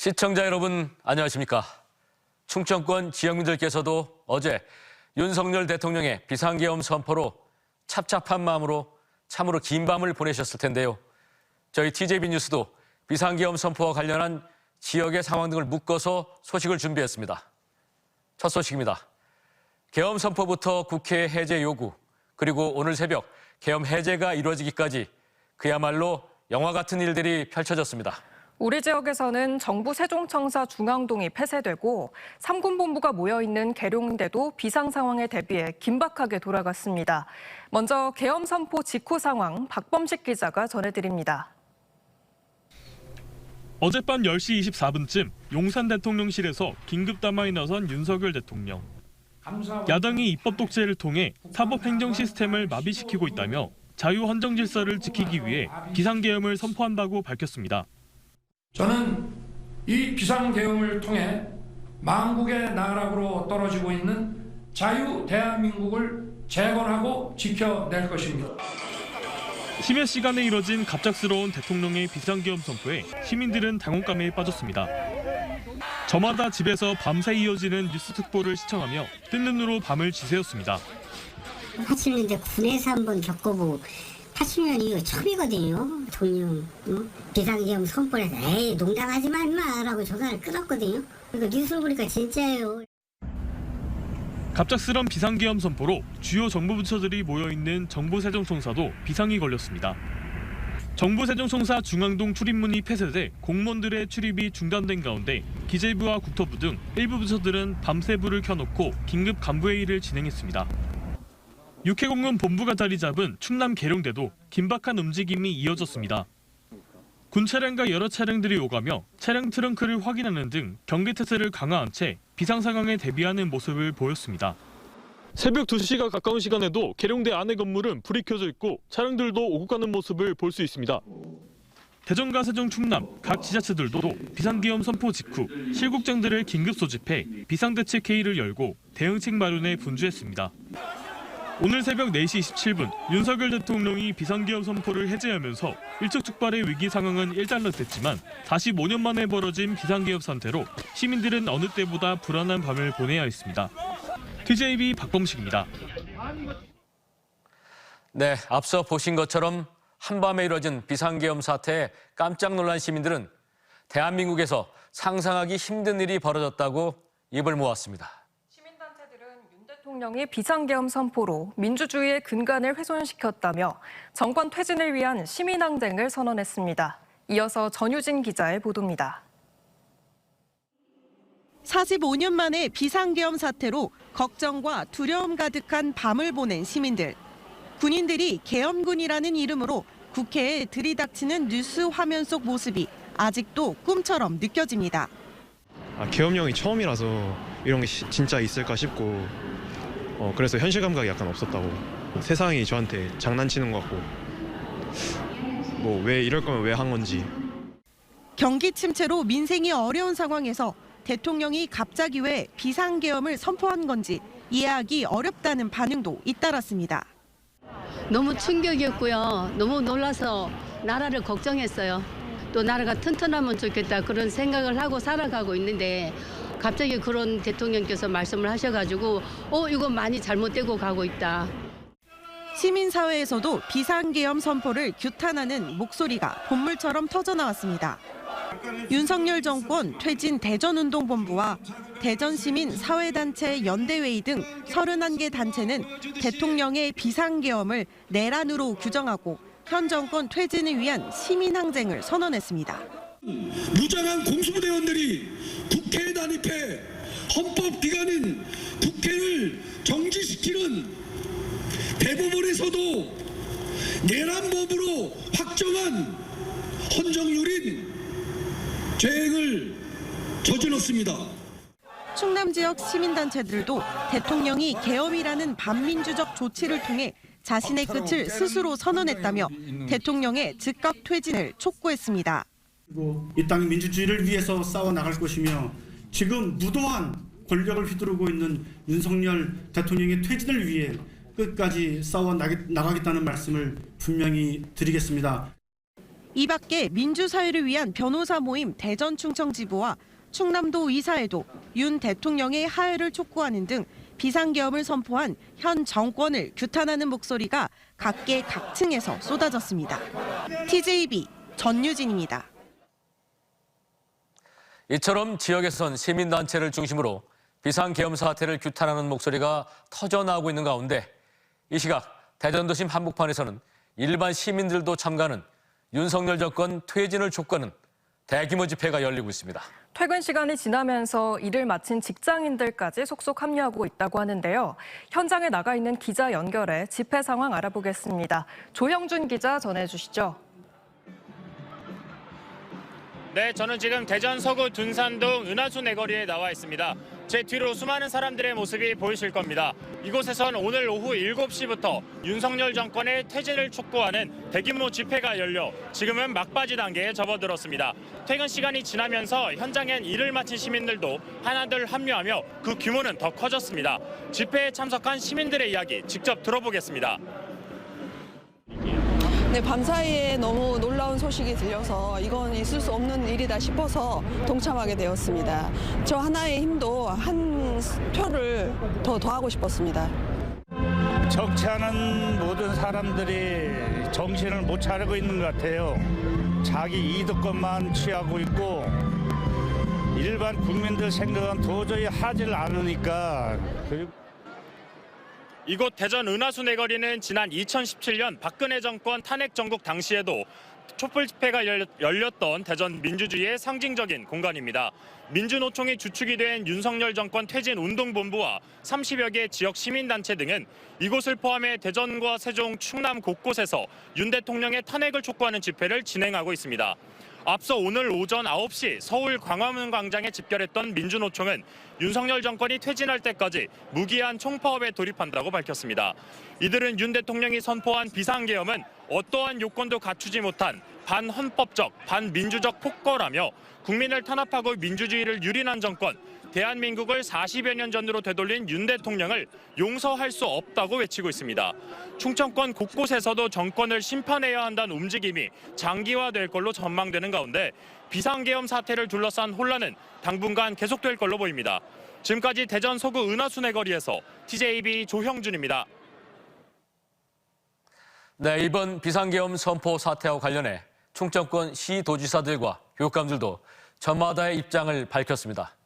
시청자 여러분 안녕하십니까? 충청권 지역민들께서도 어제 윤석열 대통령의 비상계엄 선포로 찹찹한 마음으로 참으로 긴 밤을 보내셨을 텐데요. 저희 TJB 뉴스도 비상계엄 선포와 관련한 지역의 상황 등을 묶어서 소식을 준비했습니다. 첫 소식입니다. 계엄 선포부터 국회 해제 요구, 그리고 오늘 새벽 계엄 해제가 이루어지기까지 그야말로 영화 같은 일들이 펼쳐졌습니다. 우리 지역에서는 정부 세종청사 중앙동이 폐쇄되고 3군 본부가 모여있는 계룡대도 비상 상황에 대비해 긴박하게 돌아갔습니다. 먼저 계엄 선포 직후 상황 박범식 기자가 전해드립니다. 어젯밤 10시 24분쯤 용산 대통령실에서 긴급 담화에 나선 윤석열 대통령. 야당이 입법 독재를 통해 사법 행정 시스템을 마비시키고 있다며 자유 헌정 질서를 지키기 위해 비상계엄을 선포한다고 밝혔습니다. 저는 이 비상계엄을 통해 망국의 나락으로 떨어지고 있는 자유 대한민국을 재건하고 지켜낼 것입니다. 심야 시간에 이뤄진 갑작스러운 대통령의 비상계엄 선포에 시민들은 당혹감에 빠졌습니다. 저마다 집에서 밤새 이어지는 뉴스 특보를 시청하며 뜬 눈으로 밤을 지새웠습니다. 80년대 군에서 한번 겪어보고 80년 이후 처음이거든요. 대통령 비상계엄 선포를 해서 에이 농담하지 마 인마라고 전화를 끊었거든요. 그러니까 뉴스를 보니까 진짜예요. 갑작스런 비상계엄 선포로 주요 정부 부처들이 모여있는 정부세종청사도 비상이 걸렸습니다. 정부세종청사 중앙동 출입문이 폐쇄돼 공무원들의 출입이 중단된 가운데 기재부와 국토부 등 일부 부처들은 밤새 불을 켜놓고 긴급 간부회의를 진행했습니다. 육해공군 본부가 자리 잡은 충남 계룡대도 긴박한 움직임이 이어졌습니다. 군 차량과 여러 차량들이 오가며 차량 트렁크를 확인하는 등 경계태세를 강화한 채 비상 상황에 대비하는 모습을 보였습니다. 새벽 2시가 가까운 시간에도 계룡대 안의 건물은 불이 켜져 있고 차량들도 오고 가는 모습을 볼 수 있습니다. 대전과 세종, 충남 각 지자체들도 비상계엄 선포 직후 실국장들을 긴급 소집해 비상대책회의를 열고 대응책 마련에 분주했습니다. 오늘 새벽 4시 27분 윤석열 대통령이 비상계엄 선포를 해제하면서 일촉즉발의 위기 상황은 일단락됐지만 45년 만에 벌어진 비상계엄 상태로 시민들은 어느 때보다 불안한 밤을 보내야 했습니다. TJB 박범식입니다. 네, 앞서 보신 것처럼 한밤에 이뤄진 비상계엄 사태에 깜짝 놀란 시민들은 대한민국에서 상상하기 힘든 일이 벌어졌다고 입을 모았습니다. 시민단체들은 윤 대통령이 비상계엄 선포로 민주주의의 근간을 훼손시켰다며 정권 퇴진을 위한 시민항쟁을 선언했습니다. 이어서 전유진 기자의 보도입니다. 45년 만에 비상계엄 사태로 걱정과 두려움 가득한 밤을 보낸 시민들. 군인들이 계엄군이라는 이름으로 국회에 들이닥치는 뉴스 화면 속 모습이 아직도 꿈처럼 느껴집니다. 계엄령이 처음이라서 이런 게 진짜 있을까 싶고 그래서 현실 감각이 약간 없었다고. 세상이 저한테 장난치는 것 같고 뭐 왜 이럴 거면 왜 한 건지. 경기 침체로 민생이 어려운 상황에서 대통령이 갑자기 왜 비상계엄을 선포한 건지 이해하기 어렵다는 반응도 잇따랐습니다. 너무 충격이었고요. 너무 놀라서 나라를 걱정했어요. 또 나라가 튼튼하면 좋겠다 그런 생각을 하고 살아가고 있는데 갑자기 그런 대통령께서 말씀을 하셔가지고 이거 많이 잘못되고 가고 있다. 시민사회에서도 비상계엄 선포를 규탄하는 목소리가 본물처럼 터져나왔습니다. 윤석열 정권 퇴진 대전운동본부와 대전시민사회단체 연대회의 등 31개 단체는 대통령의 비상계엄을 내란으로 규정하고 현 정권 퇴진을 위한 시민항쟁을 선언했습니다. 무장한 공수부대원들이 국회에 난입해 헌법기관인 국회를 정지시키는 대법원에서도 내란법으로 확정한 헌정유린 죄행을 저질렀습니다. 충남 지역 시민단체들도 대통령이 계엄이라는 반민주적 조치를 통해 자신의 끝을 스스로 선언했다며 대통령의 즉각 퇴진을 촉구했습니다. 이 땅 민주주의를 위해서 싸워 나갈 것이며 지금 무도한 권력을 휘두르고 있는 윤석열 대통령의 퇴진을 위해 끝까지 싸워 나가겠다는 말씀을 분명히 드리겠습니다. 이 밖에 민주사회를 위한 변호사 모임 대전 충청지부와 충남도 이사회도 윤 대통령의 하야를 촉구하는 등 비상계엄을 선포한 현 정권을 규탄하는 목소리가 각계 각층에서 쏟아졌습니다. TJB 전유진입니다. 이처럼 지역에선 시민단체를 중심으로 비상계엄 사태를 규탄하는 목소리가 터져나오고 있는 가운데 이 시각 대전도심 한복판에서는 일반 시민들도 참가하는 윤석열 정권 퇴진을 촉구하는 대규모 집회가 열리고 있습니다. 퇴근 시간이 지나면서 일을 마친 직장인들까지 속속 합류하고 있다고 하는데요. 현장에 나가 있는 기자 연결해 집회 상황 알아보겠습니다. 조형준 기자 전해주시죠. 네, 저는 지금 대전 서구 둔산동 은하수 내거리에 나와 있습니다. 제 뒤로 수많은 사람들의 모습이 보이실 겁니다. 이곳에선 오늘 오후 7시부터 윤석열 정권의 퇴진을 촉구하는 대규모 집회가 열려 지금은 막바지 단계에 접어들었습니다. 퇴근 시간이 지나면서 현장엔 일을 마친 시민들도 하나둘 합류하며 그 규모는 더 커졌습니다. 집회에 참석한 시민들의 이야기 직접 들어보겠습니다. 네, 밤사이에 너무 놀라운 소식이 들려서 이건 있을 수 없는 일이다 싶어서 동참하게 되었습니다. 저 하나의 힘도 한 표를 더 더하고 싶었습니다. 적지 않은 모든 사람들이 정신을 못 차리고 있는 것 같아요. 자기 이득권만 취하고 있고 일반 국민들 생각은 도저히 하질 않으니까. 이곳 대전 은하수 내거리는 지난 2017년 박근혜 정권 탄핵 정국 당시에도 촛불 집회가 열렸던 대전 민주주의의 상징적인 공간입니다. 민주노총이 주축이 된 윤석열 정권 퇴진 운동본부와 30여 개 지역 시민단체 등은 이곳을 포함해 대전과 세종, 충남 곳곳에서 윤 대통령의 탄핵을 촉구하는 집회를 진행하고 있습니다. 앞서 오늘 오전 9시 서울 광화문 광장에 집결했던 민주노총은 윤석열 정권이 퇴진할 때까지 무기한 총파업에 돌입한다고 밝혔습니다. 이들은 윤 대통령이 선포한 비상계엄은 어떠한 요건도 갖추지 못한 반헌법적, 반민주적 폭거라며 국민을 탄압하고 민주주의를 유린한 정권, 대한민국을 40여 년 전으로 되돌린 윤 대통령을 용서할 수 없다고 외치고 있습니다. 충청권 곳곳에서도 정권을 심판해야 한다는 움직임이 장기화될 걸로 전망되는 가운데 비상계엄 사태를 둘러싼 혼란은 당분간 계속될 걸로 보입니다. 지금까지 대전 서구 은하수 내거리에서 TJB 조형준입니다. 네, 이번 비상계엄 선포 사태와 관련해 충청권 시도지사들과 교육감들도 저마다의 입장을 밝혔습니다.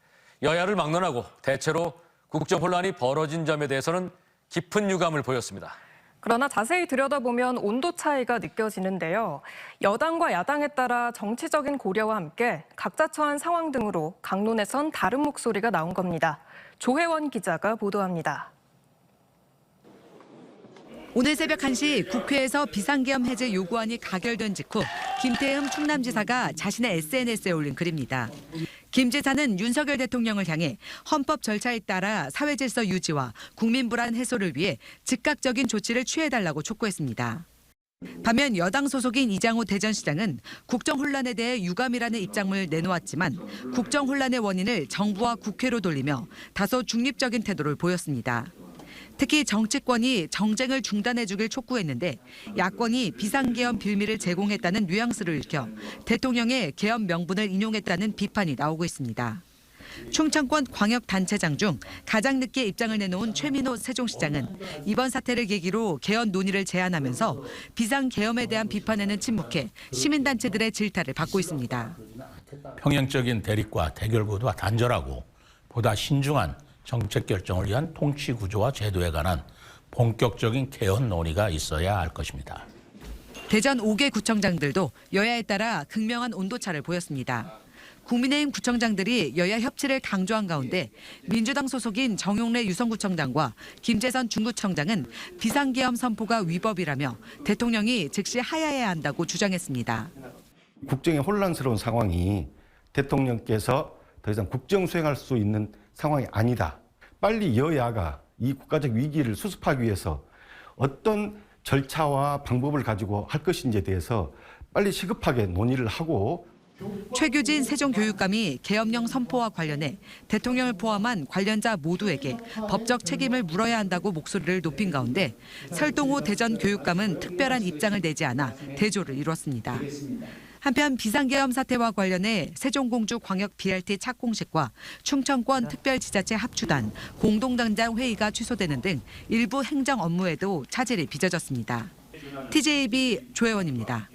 여야를 막론하고 대체로 국정 혼란이 벌어진 점에 대해서는 깊은 유감을 보였습니다. 그러나 자세히 들여다보면 온도 차이가 느껴지는데요. 여당과 야당에 따라 정치적인 고려와 함께 각자 처한 상황 등으로 강론에선 다른 목소리가 나온 겁니다. 조혜원 기자가 보도합니다. 오늘 새벽 1시 국회에서 비상계엄 해제 요구안이 가결된 직후 김태흠 충남지사가 자신의 SNS에 올린 글입니다. 김 지사는 윤석열 대통령을 향해 헌법 절차에 따라 사회질서 유지와 국민 불안 해소를 위해 즉각적인 조치를 취해달라고 촉구했습니다. 반면 여당 소속인 이장호 대전시장은 국정 혼란에 대해 유감이라는 입장을 내놓았지만 국정 혼란의 원인을 정부와 국회로 돌리며 다소 중립적인 태도를 보였습니다. 특히 정치권이 정쟁을 중단해주길 촉구했는데 야권이 비상계엄 빌미를 제공했다는 뉘앙스를 읽혀 대통령의 계엄 명분을 인용했다는 비판이 나오고 있습니다. 충청권 광역단체장 중 가장 늦게 입장을 내놓은 최민호 세종시장은 이번 사태를 계기로 개헌 논의를 제안하면서 비상계엄에 대한 비판에는 침묵해 시민단체들의 질타를 받고 있습니다. 평행적인 대립과 대결구도와 단절하고 보다 신중한 정책 결정을 위한 통치 구조와 제도에 관한 본격적인 개헌 논의가 있어야 할 것입니다. 대전 5개 구청장들도 여야에 따라 극명한 온도차를 보였습니다. 국민의힘 구청장들이 여야 협치를 강조한 가운데 민주당 소속인 정용래 유성구청장과 김재선 중구청장은 비상계엄 선포가 위법이라며 대통령이 즉시 하야해야 한다고 주장했습니다. 국정의 혼란스러운 상황이 대통령께서 더 이상 국정 수행할 수 있는 상황이 아니다. 빨리 여야가 이 국가적 위기를 수습하기 위해서 어떤 절차와 방법을 가지고 할 것인지에 대해서 빨리 시급하게 논의를 하고 최규진 세종교육감이 계엄령 선포와 관련해 대통령을 포함한 관련자 모두에게 법적 책임을 물어야 한다고 목소리를 높인 가운데 설동호 대전교육감은 특별한 입장을 내지 않아 대조를 이뤘습니다. 한편 비상계엄 사태와 관련해 세종공주 광역 BRT 착공식과 충청권 특별지자체 합주단 공동단장 회의가 취소되는 등 일부 행정 업무에도 차질이 빚어졌습니다. TJB 조혜원입니다.